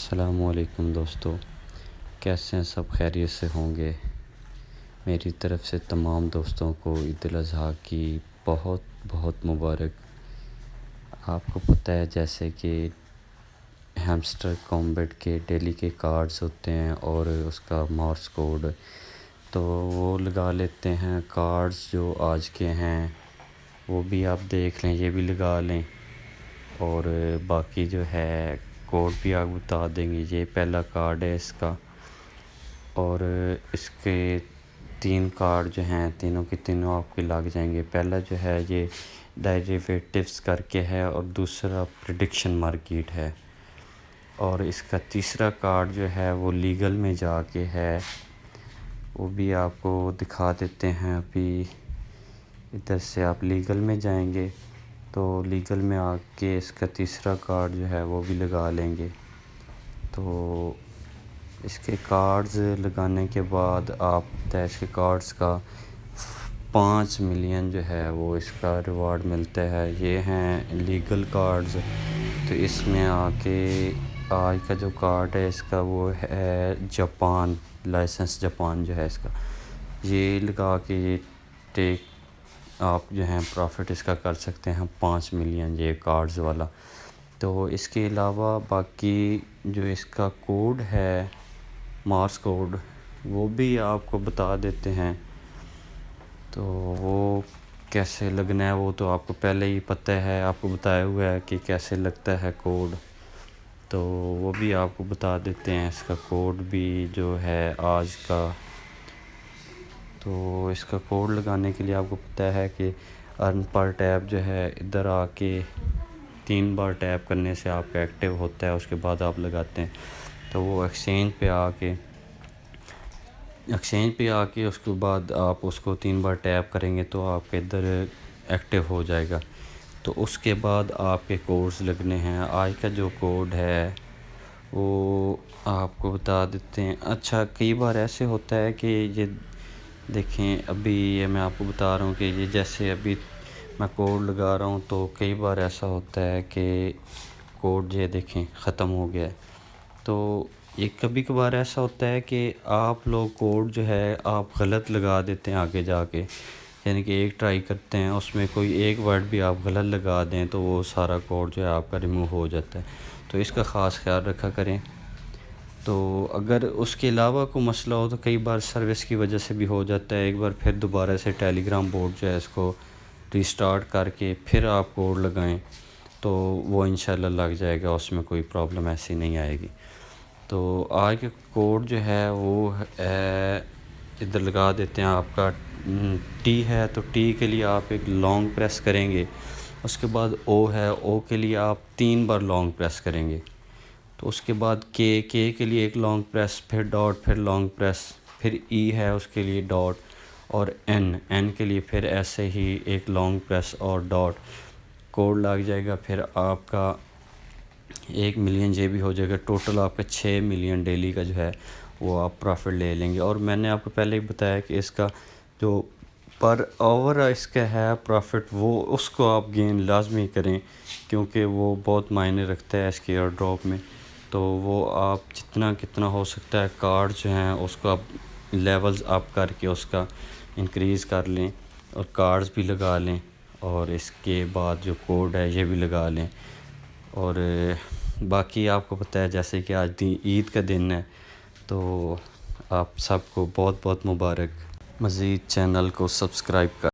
السلام علیکم دوستو، کیسے ہیں سب؟ خیریت سے ہوں گے؟ میری طرف سے تمام دوستوں کو عید الاضحیٰ کی بہت بہت مبارک۔ آپ کو پتہ ہے جیسے کہ ہیمسٹر کامبیٹ کے ڈیلی کے کارڈز ہوتے ہیں اور اس کا مارس کوڈ، تو وہ لگا لیتے ہیں۔ کارڈز جو آج کے ہیں وہ بھی آپ دیکھ لیں، یہ بھی لگا لیں، اور باقی جو ہے کوڈ بھی آپ بتا دیں گے۔ یہ پہلا کارڈ ہے اس کا، اور اس کے 3 کارڈ جو ہیں تینوں کے تینوں آپ کے لگ جائیں گے۔ پہلا جو ہے یہ ڈیریویٹیوز کر کے ہے، اور دوسرا پریڈکشن مارکیٹ ہے، اور اس کا تیسرا کارڈ جو ہے وہ لیگل میں جا کے ہے، وہ بھی آپ کو دکھا دیتے ہیں۔ ابھی ادھر سے آپ لیگل میں جائیں گے تو لیگل میں آ کے اس کا تیسرا کارڈ جو ہے وہ بھی لگا لیں گے۔ تو اس کے کارڈز لگانے کے بعد آپ اس کے کارڈز کا 5 ملین جو ہے وہ اس کا ریوارڈ ملتا ہے۔ یہ ہیں لیگل کارڈز۔ تو اس میں آ کے آج کا جو کارڈ ہے اس کا وہ ہے جاپان، لائسنس جاپان جو ہے اس کا، یہ لگا کے یہ ٹیک آپ جو ہیں پروفٹ اس کا کر سکتے ہیں 5 ملین، یہ کارڈز والا۔ تو اس کے علاوہ باقی جو اس کا کوڈ ہے، مارس کوڈ، وہ بھی آپ کو بتا دیتے ہیں۔ تو وہ کیسے لگنا ہے وہ تو آپ کو پہلے ہی پتہ ہے، آپ کو بتایا ہوا ہے کہ کیسے لگتا ہے کوڈ، تو وہ بھی آپ کو بتا دیتے ہیں۔ اس کا کوڈ بھی جو ہے آج کا، تو اس کا کوڈ لگانے کے لیے آپ کو پتہ ہے کہ ارن پر ٹیب جو ہے ادھر آ کے 3 بار ٹیپ کرنے سے آپ کا ایکٹیو ہوتا ہے، اس کے بعد آپ لگاتے ہیں۔ تو وہ ایکسچینج پہ آ کے اس کے بعد آپ اس کو 3 بار ٹیپ کریں گے تو آپ کے ادھر ایکٹیو ہو جائے گا۔ تو اس کے بعد آپ کے کوڈز لگنے ہیں۔ آج کا جو کوڈ ہے وہ آپ کو بتا دیتے ہیں۔ اچھا، کئی بار ایسے ہوتا ہے کہ یہ دیکھیں، ابھی یہ میں آپ کو بتا رہا ہوں کہ یہ جیسے ابھی میں کوڈ لگا رہا ہوں تو کئی بار ایسا ہوتا ہے کہ کوڈ یہ دیکھیں ختم ہو گیا ہے۔ تو یہ کبھی کبھار ایسا ہوتا ہے کہ آپ لوگ کوڈ جو ہے آپ غلط لگا دیتے ہیں آگے جا کے، یعنی کہ ایک ٹرائی کرتے ہیں، اس میں کوئی ایک ورڈ بھی آپ غلط لگا دیں تو وہ سارا کوڈ جو ہے آپ کا ریموو ہو جاتا ہے۔ تو اس کا خاص خیال رکھا کریں۔ تو اگر اس کے علاوہ کوئی مسئلہ ہو تو کئی بار سروس کی وجہ سے بھی ہو جاتا ہے، ایک بار پھر دوبارہ سے ٹیلی گرام بورڈ جو ہے اس کو ریسٹارٹ کر کے پھر آپ کوڈ لگائیں تو وہ انشاءاللہ لگ جائے گا، اس میں کوئی پرابلم ایسی نہیں آئے گی۔ تو آج کا کوڈ جو ہے وہ ادھر لگا دیتے ہیں۔ آپ کا ٹی ہے تو ٹی کے لیے آپ ایک لانگ پریس کریں گے، اس کے بعد او ہے، او کے لیے آپ 3 بار لانگ پریس کریں گے، تو اس کے بعد کے کے لیے ایک لانگ پریس، پھر ڈاٹ، پھر لانگ پریس، پھر ای ہے اس کے لیے ڈاٹ، اور این کے لیے پھر ایسے ہی ایک لانگ پریس اور ڈاٹ، کوڈ لگ جائے گا۔ پھر آپ کا 1 ملین جے بی ہو جائے گا، ٹوٹل آپ کا 6 ملین ڈیلی کا جو ہے وہ آپ پروفٹ لے لیں گے۔ اور میں نے آپ کو پہلے ہی بتایا کہ اس کا جو پر آور اس کا ہے پروفٹ، وہ اس کو آپ گین لازمی کریں، کیونکہ وہ بہت معنی رکھتا ہے اس کے ایئر ڈراپ میں۔ تو وہ آپ کتنا ہو سکتا ہے کارڈ جو ہیں اس کو آپ لیولز اپ کر کے اس کا انکریز کر لیں، اور کارڈز بھی لگا لیں، اور اس کے بعد جو کوڈ ہے یہ بھی لگا لیں۔ اور باقی آپ کو پتہ ہے جیسے کہ آج عید کا دن ہے، تو آپ سب کو بہت بہت مبارک۔ مزید چینل کو سبسکرائب کر